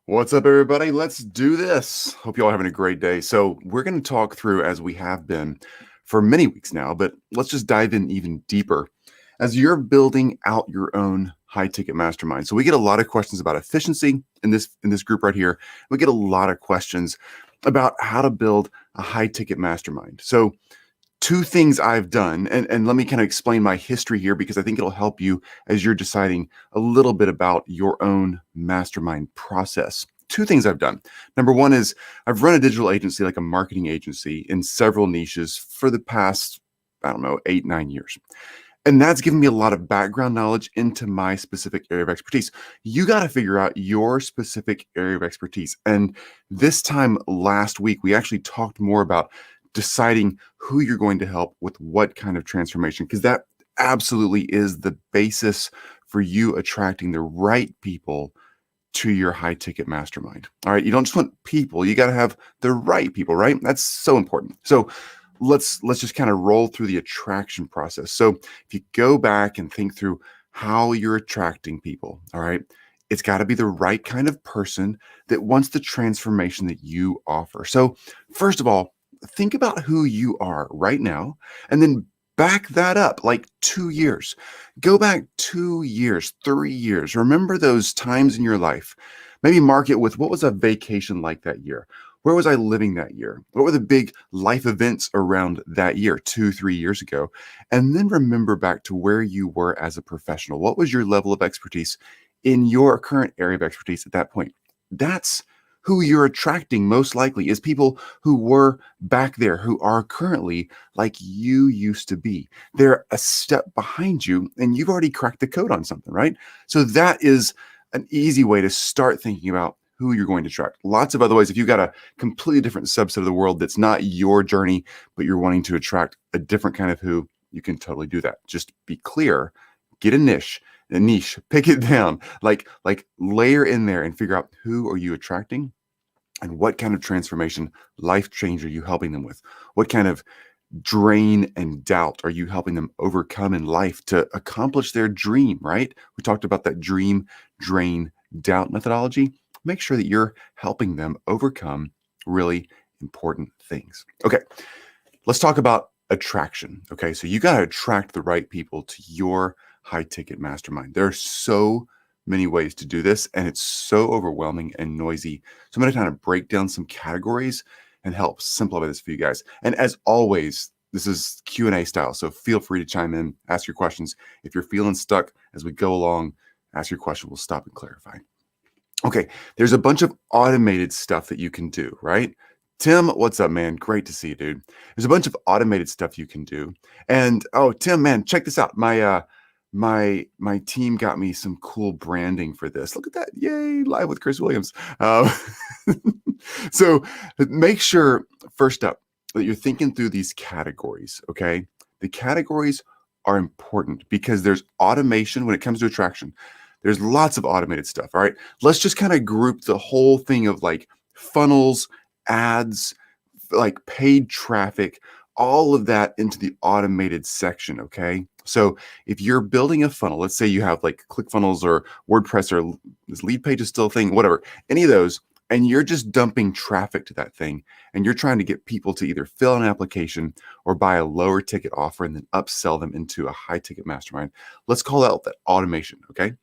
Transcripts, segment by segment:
What's up, everybody? Let's do this. Hope you all having a great day. So, we're going to talk through, as we have been for many weeks now, but let's just dive in even deeper as you're building out your own high ticket mastermind. So, we get a lot of questions about efficiency in this group right here. We get a lot of questions about how to build a high ticket mastermind. So, two things I've done, and let me kind of explain my history here because I think it'll help you as you're deciding a little bit about your own mastermind process. Two things I've done. Number one is I've run a digital agency, like a marketing agency, in several niches for the past, I don't know, 8, 9 years. And that's given me a lot of background knowledge into my specific area of expertise. You got to figure out your specific area of expertise. And this time last week, we actually talked more about deciding who you're going to help with what kind of transformation, because that absolutely is the basis for you attracting the right people to your high ticket mastermind. All right. You don't just want people, you got to have the right people, right? That's so important. So let's just kind of roll through the attraction process. So if you go back and think through how you're attracting people, all right, it's got to be the right kind of person that wants the transformation that you offer. So first of all, think about who you are right now and then back that up like 2 years. Go back 2 years, 3 years. Remember those times in your life. Maybe mark it with, what was a vacation like that year? Where was I living that year? What were the big life events around that year, 2, 3 years ago? And then remember back to where you were as a professional. What was your level of expertise in your current area of expertise at that point? That's who you're attracting most likely, is people who were back there, who are currently like you used to be. They're a step behind you and you've already cracked the code on something, right? So that is an easy way to start thinking about who you're going to attract. Lots of other ways. If you've got a completely different subset of the world that's not your journey, but you're wanting to attract a different kind of who, you can totally do that. Just be clear, get a niche, pick it down, like layer in there and figure out, who are you attracting and what kind of transformation, life change are you helping them with? What kind of drain and doubt are you helping them overcome in life to accomplish their dream, right? We talked about that dream, drain, doubt methodology. Make sure that you're helping them overcome really important things. Okay, let's talk about attraction. Okay, so you got to attract the right people to your high ticket mastermind. There are so many ways to do this, and it's so overwhelming and noisy. So I'm going to kind of break down some categories and help simplify this for you guys. And as always, this is Q&A style, so feel free to chime in, ask your questions. If you're feeling stuck as we go along, ask your question. We'll stop and clarify. Okay, there's a bunch of automated stuff that you can do, right? Tim, what's up, man? Great to see you, dude. There's a bunch of automated stuff you can do. And oh, Tim, man, check this out. My team got me some cool branding for this. Look at that. Yay, live with Chris Williams. Um, so make sure, first up, that you're thinking through these categories, okay? The categories are important because there's automation when it comes to attraction. There's lots of automated stuff, all right? Let's just kind of group the whole thing of like funnels, ads, like paid traffic, all of that into the automated section, okay? So if you're building a funnel, let's say you have like ClickFunnels or WordPress, or this lead page is still a thing, whatever, any of those, and you're just dumping traffic to that thing, and you're trying to get people to either fill an application or buy a lower ticket offer and then upsell them into a high ticket mastermind. Let's call out that automation, okay?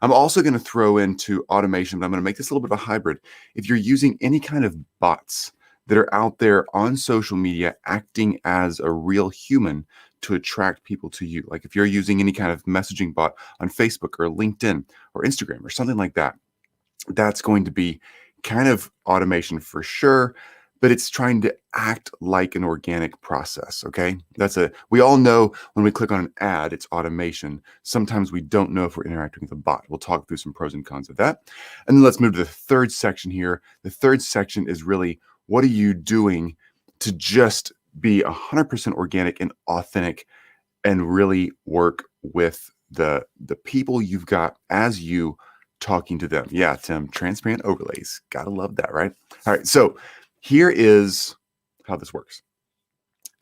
I'm also going to throw into automation, but I'm going to make this a little bit of a hybrid. If you're using any kind of bots that are out there on social media acting as a real human to attract people to you, like if you're using any kind of messaging bot on Facebook or LinkedIn or Instagram or something like that, that's going to be kind of automation for sure, but it's trying to act like an organic process, okay? We all know when we click on an ad, it's automation. Sometimes we don't know if we're interacting with a bot. We'll talk through some pros and cons of that. And then let's move to the third section here. The third section is really, what are you doing to just be 100% organic and authentic and really work with the people you've got as you talking to them. Yeah, Tim, transparent overlays. Gotta love that, right? All right, so here is how this works.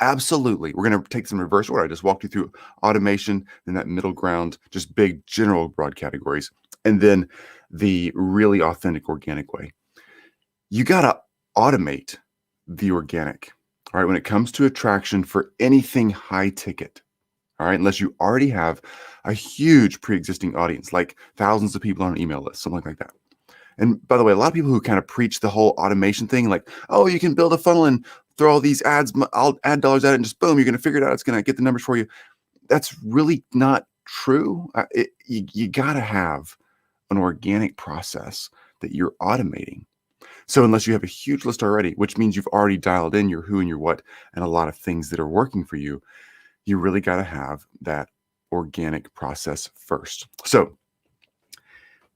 Absolutely. We're going to take some reverse order. I just walked you through automation, then that middle ground, just big general broad categories. And then the really authentic organic way. You got to automate the organic. All right. When it comes to attraction for anything high ticket, all right, unless you already have a huge pre-existing audience, like thousands of people on an email list, something like that. And by the way, a lot of people who kind of preach the whole automation thing, like, oh, you can build a funnel and throw all these ads, I'll add dollars at it and just boom, you're going to figure it out. It's going to get the numbers for you. That's really not true. You got to have an organic process that you're automating. So unless you have a huge list already, which means you've already dialed in your who and your what and a lot of things that are working for you, you really got to have that organic process first. So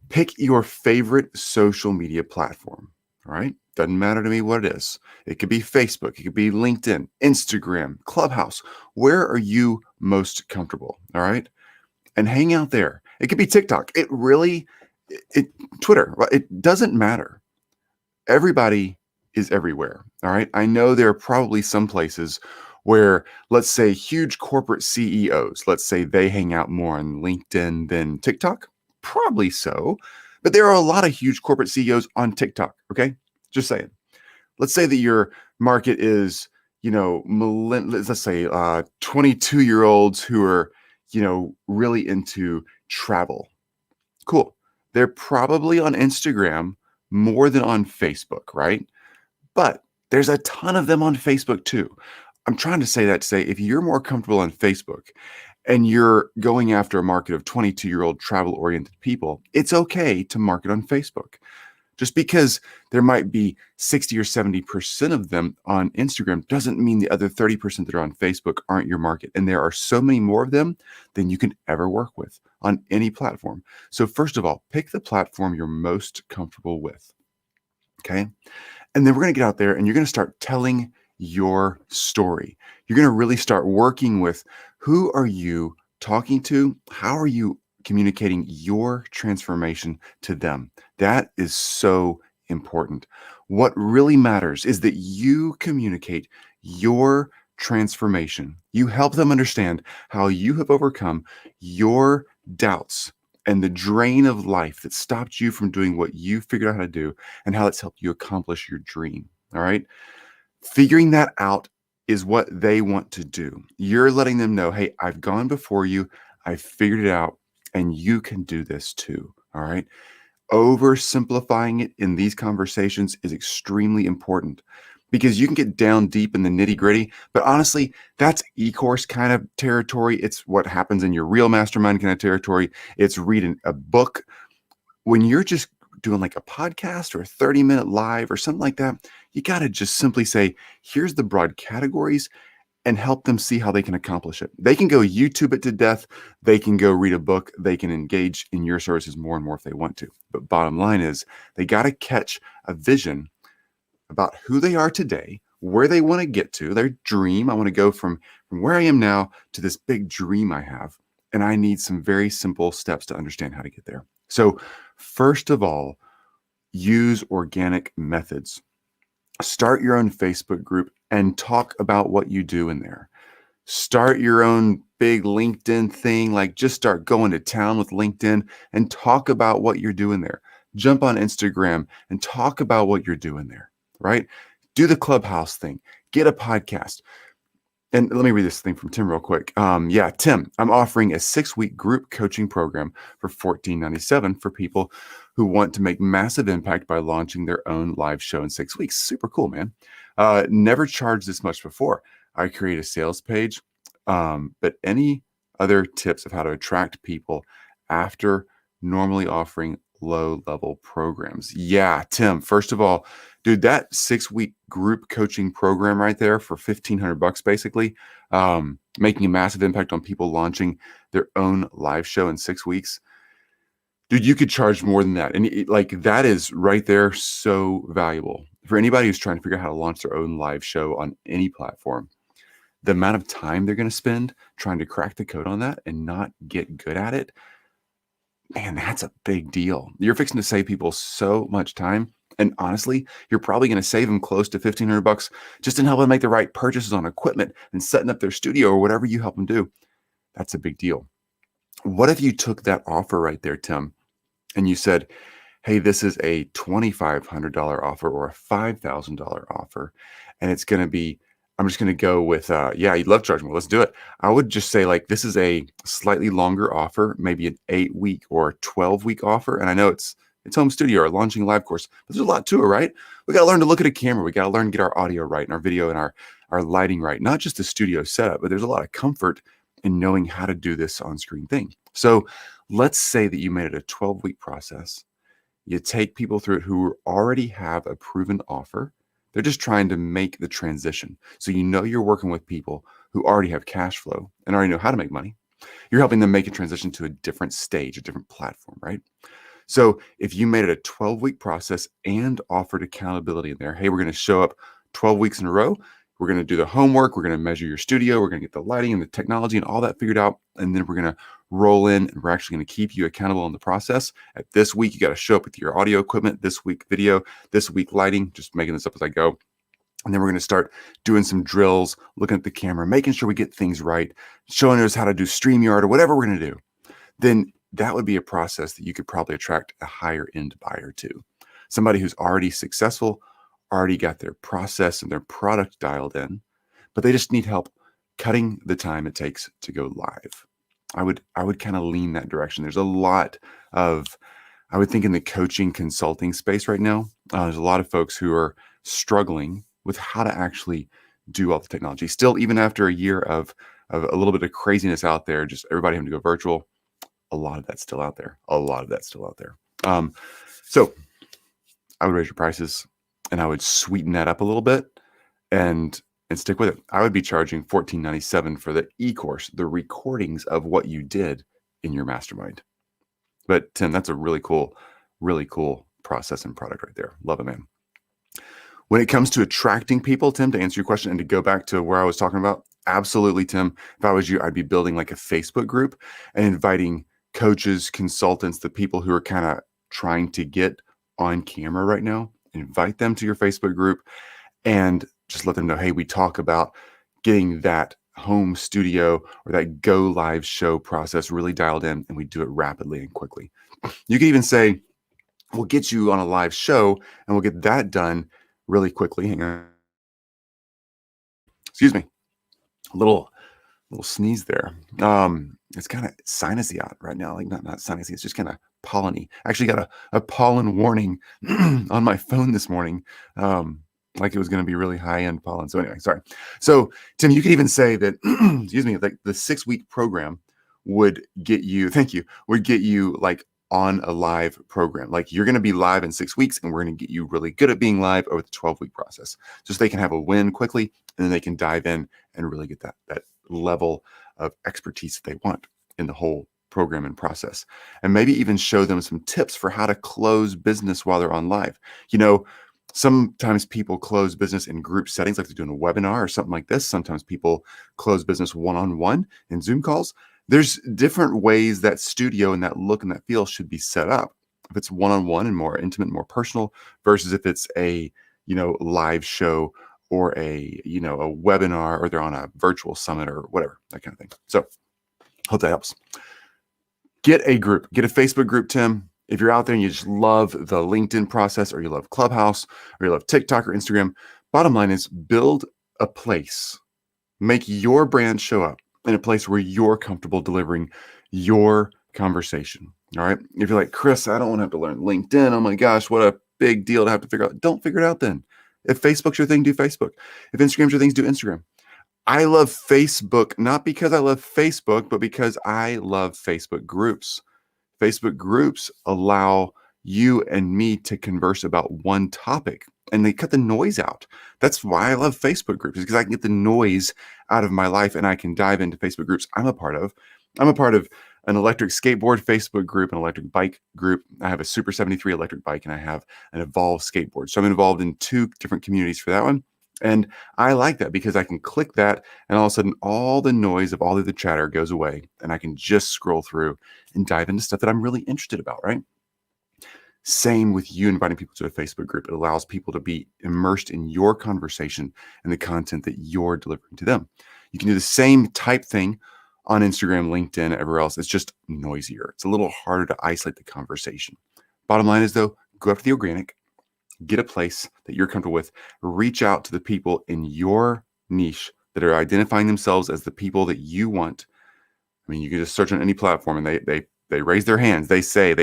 pick your favorite social media platform. All right. Doesn't matter to me what it is. It could be Facebook, it could be LinkedIn, Instagram, Clubhouse. Where are you most comfortable? All right. And hang out there. It could be TikTok. Twitter. It doesn't matter. Everybody is everywhere. All right. I know there are probably some places where, let's say, huge corporate CEOs, let's say they hang out more on LinkedIn than TikTok. Probably so. But there are a lot of huge corporate CEOs on TikTok. Okay. Just saying. Let's say that your market is, let's say 22-year-olds who are, really into travel. Cool. They're probably on Instagram more than on Facebook, right? But there's a ton of them on Facebook too. I'm trying to say that to say if you're more comfortable on Facebook and you're going after a market of 22-year-old travel-oriented people, it's okay to market on Facebook. Just because there might be 60 or 70% of them on Instagram doesn't mean the other 30% that are on Facebook aren't your market. And there are so many more of them than you can ever work with on any platform. So first of all, pick the platform you're most comfortable with. Okay. And then we're going to get out there and you're going to start telling your story. You're going to really start working with who are you talking to? How are you communicating your transformation to them? That is so important. What really matters is that you communicate your transformation. You help them understand how you have overcome your doubts and the drain of life that stopped you from doing what you figured out how to do and how it's helped you accomplish your dream. All right. Figuring that out is what they want to do. You're letting them know, hey, I've gone before you. I figured it out and you can do this too. All right. Oversimplifying it in these conversations is extremely important because you can get down deep in the nitty gritty. But honestly, that's e-course kind of territory. It's what happens in your real mastermind kind of territory. It's reading a book. When you're just doing like a podcast or a 30-minute live or something like that, you got to just simply say, here's the broad categories and help them see how they can accomplish it. They can go YouTube it to death. They can go read a book. They can engage in your services more and more if they want to. But bottom line is they got to catch a vision about who they are today, where they want to get to, their dream. I want to go from where I am now to this big dream I have. And I need some very simple steps to understand how to get there. So first of all, use organic methods. Start your own Facebook group and talk about what you do in there. Start your own big LinkedIn thing, like just start going to town with LinkedIn and talk about what you're doing there. Jump on Instagram and talk about what you're doing there, right? Do the Clubhouse thing, get a podcast. And let me read this thing from Tim real quick. Tim, I'm offering a 6-week group coaching program for $14.97 for people who want to make massive impact by launching their own live show in 6 weeks. Super cool, man. Never charged this much before. I create a sales page, but any other tips of how to attract people after normally offering low-level programs? Yeah, Tim, first of all, dude, that 6-week group coaching program right there for $1,500 basically, making a massive impact on people launching their own live show in 6 weeks. Dude, you could charge more than that. And that is right there so valuable for anybody who's trying to figure out how to launch their own live show on any platform. The amount of time they're going to spend trying to crack the code on that and not get good at it, man, that's a big deal. You're fixing to save people so much time. And honestly, you're probably going to save them close to $1,500 just in helping them make the right purchases on equipment and setting up their studio or whatever you help them do. That's a big deal. What if you took that offer right there, Tim, and you said, hey, this is a $2,500 offer or a $5,000 offer. And it's going to be, I'm just going to go with, yeah, you'd love to charge more. Let's do it. I would just say, like, this is a slightly longer offer, maybe an 8-week or 12-week offer. And I know it's home studio or launching a live course, but there's a lot to it, right? We got to learn to look at a camera. We got to learn to get our audio right and our video and our lighting right. Not just the studio setup, but there's a lot of comfort in knowing how to do this on-screen thing. So let's say that you made it a 12-week process. You take people through it who already have a proven offer. They're just trying to make the transition. So you know you're working with people who already have cash flow and already know how to make money. You're helping them make a transition to a different stage, a different platform, right? So if you made it a 12-week process and offered accountability in there, hey, we're going to show up 12 weeks in a row. We're going to do the homework. We're going to measure your studio. We're going to get the lighting and the technology and all that figured out. And then we're going to roll in and we're actually going to keep you accountable in the process. At this week, you got to show up with your audio equipment, this week video, this week lighting, just making this up as I go. And then we're going to start doing some drills, looking at the camera, making sure we get things right, showing us how to do StreamYard or whatever we're going to do. Then that would be a process that you could probably attract a higher end buyer to. Somebody who's already successful, already got their process and their product dialed in, but they just need help cutting the time it takes to go live. I would kind of lean that direction. There's a lot of, I would think in the coaching consulting space right now, there's a lot of folks who are struggling with how to actually do all the technology. Still, even after a year of a little bit of craziness out there, just everybody having to go virtual, a lot of that's still out there. So I would raise your prices and I would sweeten that up a little bit and stick with it. I would be charging $14.97 for the e-course, the recordings of what you did in your mastermind. But Tim, that's a really cool process and product right there. Love it, man. When it comes to attracting people, Tim, to answer your question and to go back to where I was talking about, absolutely, Tim. If I was you, I'd be building like a Facebook group and inviting coaches, consultants, the people who are kind of trying to get on camera right now. Invite them to your Facebook group and just let them know, hey, we talk about getting that home studio or that go live show process really dialed in, and we do it rapidly and quickly. You can even say, we'll get you on a live show and we'll get that done really quickly. Hang on. Excuse me. A little sneeze there. It's kind of sinusy out right now. Like not sinusy. It's just kind of pollen-y. I actually got a pollen warning on my phone this morning. Like it was going to be really high-end pollen. So anyway, sorry. So Tim, you could even say that, excuse me, like the 6-week program would get you, like on a live program. Like you're going to be live in 6 weeks and we're going to get you really good at being live over the 12-week process. Just so they can have a win quickly and then they can dive in and really get that level of expertise that they want in the whole program and process. And maybe even show them some tips for how to close business while they're on live. You know, sometimes people close business in group settings, like they're doing a webinar or something like this. Sometimes people close business one-on-one in Zoom calls. There's different ways that studio and that look and that feel should be set up. If it's one-on-one and more intimate, more personal, versus if it's a, live show or a webinar, or they're on a virtual summit or whatever, that kind of thing. So hope that helps. Get a group, get a Facebook group, Tim. If you're out there and you just love the LinkedIn process, or you love Clubhouse, or you love TikTok or Instagram, bottom line is build a place. Make your brand show up in a place where you're comfortable delivering your conversation. All right. If you're like, Chris, I don't want to have to learn LinkedIn. Oh my gosh, what a big deal to have to figure out. Don't figure it out then. If Facebook's your thing, do Facebook. If Instagram's your thing, do Instagram. I love Facebook, not because I love Facebook, but because I love Facebook groups. Facebook groups allow you and me to converse about one topic, and they cut the noise out. That's why I love Facebook groups, because I can get the noise out of my life and I can dive into Facebook groups I'm a part of. I'm a part of an electric skateboard Facebook group, an electric bike group. I have a Super 73 electric bike, and I have an Evolve skateboard. So I'm involved in 2 different communities for that one. And I like that because I can click that, and all of a sudden all the noise of all of the chatter goes away, and I can just scroll through and dive into stuff that I'm really interested about, right? Same with you inviting people to a Facebook group. It allows people to be immersed in your conversation and the content that you're delivering to them. You can do the same type thing on Instagram, LinkedIn, everywhere else. It's just noisier. It's a little harder to isolate the conversation. Bottom line is, though, go after the organic, get a place that you're comfortable with, reach out to the people in your niche that are identifying themselves as the people that you want. I mean, you can just search on any platform and they raise their hands. They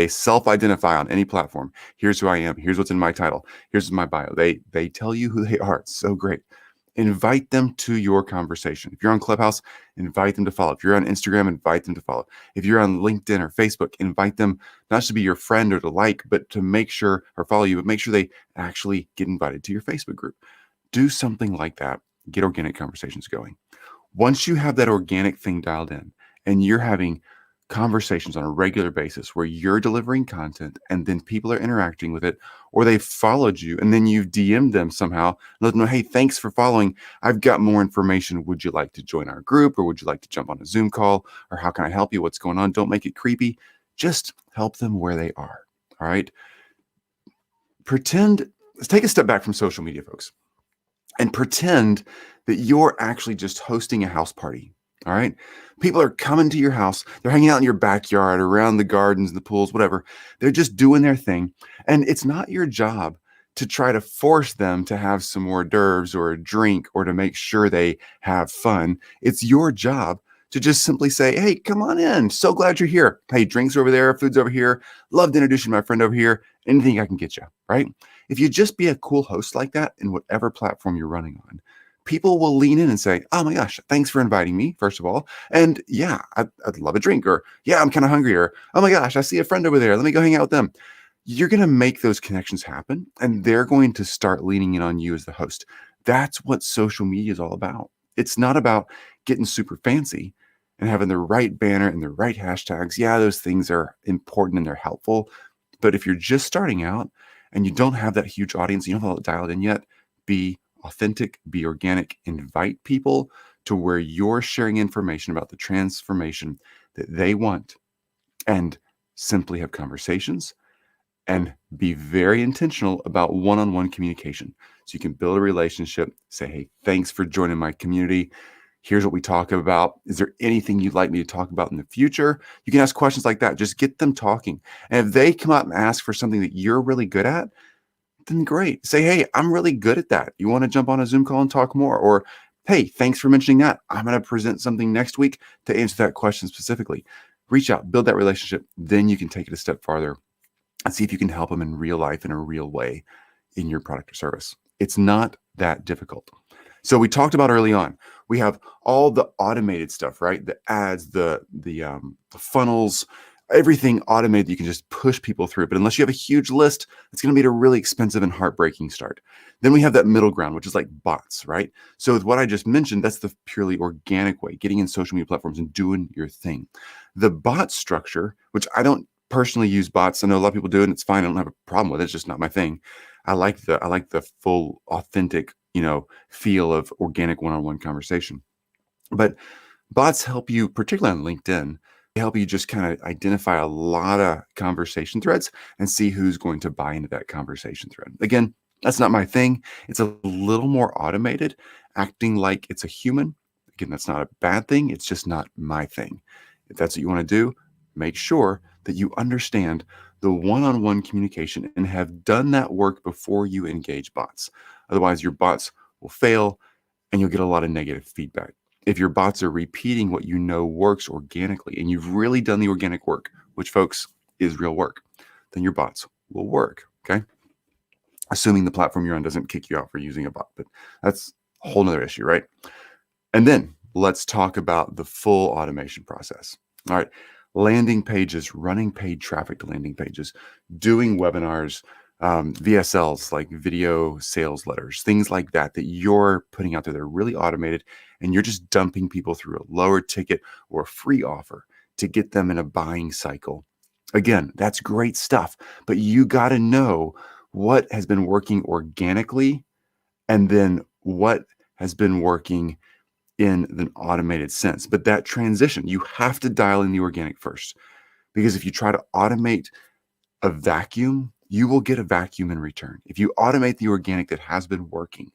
self-identify on any platform. Here's who I am. Here's what's in my title. Here's my bio. They tell you who they are. It's so great. Invite them to your conversation. If you're on Clubhouse, invite them to follow. If you're on Instagram, invite them to follow. If you're on LinkedIn or Facebook, invite them not just to be your friend or to like, but to make sure or follow you, but make sure they actually get invited to your Facebook group. Do something like that. Get organic conversations going. Once you have that organic thing dialed in and you're having conversations on a regular basis where you're delivering content and then people are interacting with it, or they've followed you and then you've DM'd them somehow, let them know, hey, thanks for following. I've got more information. Would you like to join our group, or would you like to jump on a Zoom call, or how can I help you? What's going on? Don't make it creepy. Just help them where they are. All right. Let's take a step back from social media, folks, and pretend that you're actually just hosting a house party. All right. People are coming to your house. They're hanging out in your backyard, around the gardens, the pools, whatever. They're just doing their thing. And it's not your job to try to force them to have some hors d'oeuvres or a drink or to make sure they have fun. It's your job to just simply say, hey, come on in. So glad you're here. Hey, drinks over there, food's over here. Love to introduce you to my friend over here. Anything I can get you, right? If you just be a cool host like that in whatever platform you're running on, people will lean in and say, oh my gosh, thanks for inviting me, first of all. And yeah, I'd love a drink, or yeah, I'm kind of hungry, or oh my gosh, I see a friend over there. Let me go hang out with them. You're going to make those connections happen, and they're going to start leaning in on you as the host. That's what social media is all about. It's not about getting super fancy and having the right banner and the right hashtags. Yeah, those things are important and they're helpful. But if you're just starting out and you don't have that huge audience, you don't have it dialed in yet, be authentic, be organic, invite people to where you're sharing information about the transformation that they want, and simply have conversations and be very intentional about one-on-one communication. So you can build a relationship, say, hey, thanks for joining my community. Here's what we talk about. Is there anything you'd like me to talk about in the future? You can ask questions like that. Just get them talking. And if they come up and ask for something that you're really good at, then great. Say, hey, I'm really good at that. You want to jump on a Zoom call and talk more? Or, hey, thanks for mentioning that. I'm going to present something next week to answer that question specifically. Reach out, build that relationship. Then you can take it a step farther and see if you can help them in real life in a real way in your product or service. It's not that difficult. So we talked about early on, we have all the automated stuff, right? The ads, the funnels, everything automated. You can just push people through. But unless you have a huge list, it's going to be a really expensive and heartbreaking start. Then we have that middle ground, which is like bots, right? So with what I just mentioned, that's the purely organic way, getting in social media platforms and doing your thing. The bot structure, which I don't personally use bots. I know a lot of people do it, and it's fine. I don't have a problem with it. It's just not my thing. I like the full, authentic, feel of organic one-on-one conversation. But bots help you, particularly on LinkedIn, they help you just kind of identify a lot of conversation threads and see who's going to buy into that conversation thread. Again, that's not my thing. It's a little more automated, acting like it's a human. Again, that's not a bad thing. It's just not my thing. If that's what you want to do, make sure that you understand the one-on-one communication and have done that work before you engage bots. Otherwise, your bots will fail and you'll get a lot of negative feedback. If your bots are repeating what you know works organically and you've really done the organic work, which, folks, is real work, then your bots will work, okay? Assuming the platform you're on doesn't kick you out for using a bot, but that's a whole nother issue, right? And then let's talk about the full automation process. All right, landing pages, running paid traffic to landing pages, doing webinars, VSLs, like video sales letters, things like that you're putting out there that are really automated, and you're just dumping people through a lower ticket or a free offer to get them in a buying cycle. Again, that's great stuff, but you got to know what has been working organically and then what has been working in an automated sense. But that transition, you have to dial in the organic first, because if you try to automate a vacuum, you will get a vacuum in return. If you automate the organic that has been working,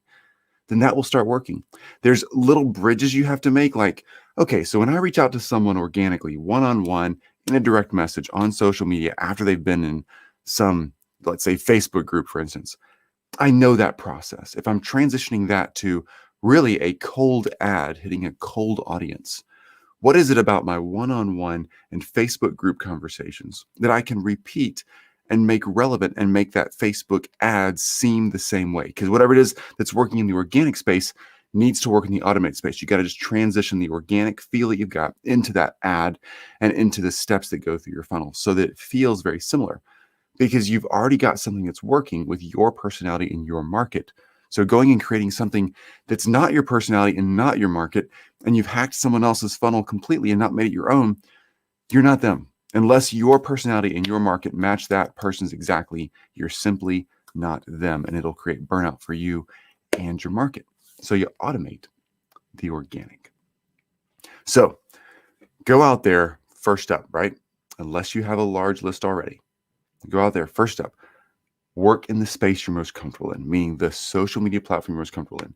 then that will start working. There's little bridges you have to make, like, okay, so when I reach out to someone organically, one-on-one, in a direct message on social media after they've been in some, let's say, Facebook group, for instance. I know that process. If I'm transitioning that to really a cold ad hitting a cold audience, what is it about my one-on-one and Facebook group conversations that I can repeat and make relevant and make that Facebook ad seem the same way? Because whatever it is that's working in the organic space needs to work in the automated space. You got to just transition the organic feel that you've got into that ad and into the steps that go through your funnel so that it feels very similar, because you've already got something that's working with your personality in your market. So going and creating something that's not your personality and not your market, and you've hacked someone else's funnel completely and not made it your own, you're not them. Unless your personality and your market match that person's exactly, you're simply not them, and it'll create burnout for you and your market. So you automate the organic. So go out there first up, right? Unless you have a large list already, go out there first up. Work in the space you're most comfortable in, meaning the social media platform you're most comfortable in.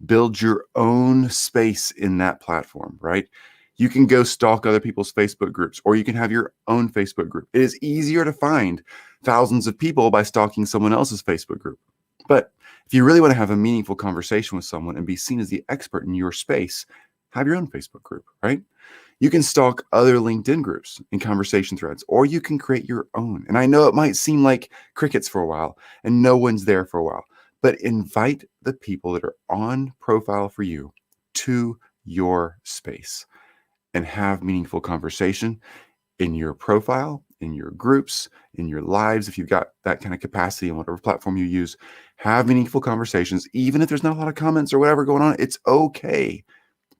Build your own space in that platform, right? You can go stalk other people's Facebook groups, or you can have your own Facebook group. It is easier to find thousands of people by stalking someone else's Facebook group. But if you really want to have a meaningful conversation with someone and be seen as the expert in your space, have your own Facebook group, right? You can stalk other LinkedIn groups and conversation threads, or you can create your own. And I know it might seem like crickets for a while and no one's there for a while, but invite the people that are on profile for you to your space and have meaningful conversation in your profile, in your groups, in your lives. If you've got that kind of capacity on whatever platform you use, have meaningful conversations. Even if there's not a lot of comments or whatever going on, it's okay.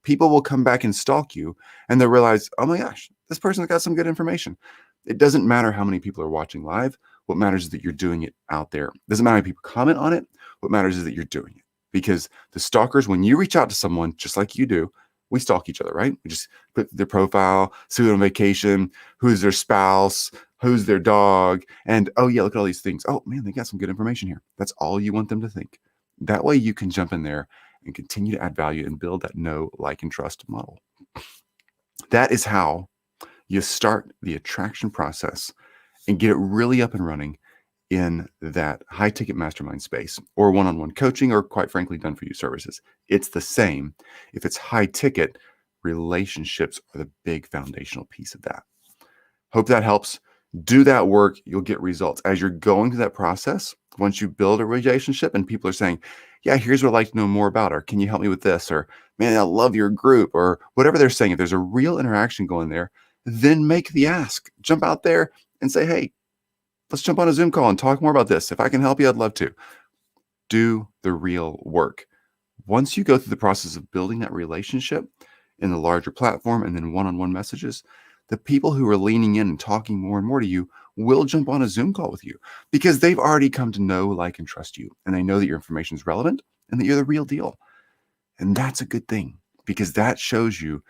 People will come back and stalk you and they'll realize, oh my gosh, this person's got some good information. It doesn't matter how many people are watching live. What matters is that you're doing it out there. It doesn't matter how many people comment on it. What matters is that you're doing it. Because the stalkers, when you reach out to someone just like you do, we stalk each other, right? We just put their profile, see who's on vacation, who's their spouse, who's their dog, and oh yeah, look at all these things. Oh man, they got some good information here. That's all you want them to think. That way you can jump in there and continue to add value and build that know, like, and trust model. That is how you start the attraction process and get it really up and running in that high ticket mastermind space or one-on-one coaching, or quite frankly, done for you services. It's the same. If it's high ticket, relationships are the big foundational piece of that. Hope that helps. Do that work. You'll get results. As you're going through that process, once you build a relationship and people are saying, yeah, here's what I'd like to know more about, or can you help me with this? Or man, I love your group, or whatever they're saying. If there's a real interaction going there, then make the ask. Jump out there and say, hey, let's jump on a Zoom call and talk more about this. If I can help you, I'd love to. Do the real work. Once you go through the process of building that relationship in the larger platform and then one-on-one messages, the people who are leaning in and talking more and more to you will jump on a Zoom call with you because they've already come to know, like, and trust you. And they know that your information is relevant and that you're the real deal. And that's a good thing because that shows you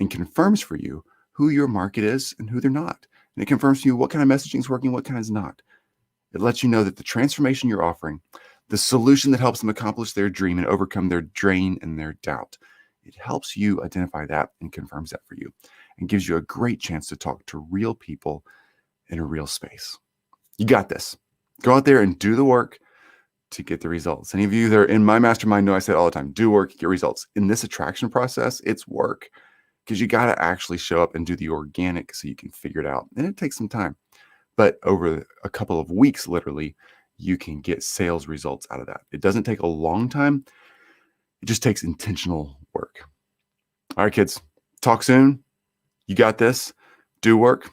and confirms for you who your market is and who they're not. And it confirms to you what kind of messaging is working, what kind is not. It lets you know that the transformation you're offering, the solution that helps them accomplish their dream and overcome their drain and their doubt, it helps you identify that and confirms that for you and gives you a great chance to talk to real people in a real space. You got this. Go out there and do the work to get the results. Any of you that are in my mastermind know I say it all the time, do work, get results. In this attraction process, it's work because you got to actually show up and do the organic so you can figure it out. And it takes some time. But over a couple of weeks, literally, you can get sales results out of that. It doesn't take a long time. It just takes intentional work. All right, kids, talk soon. You got this. Do work.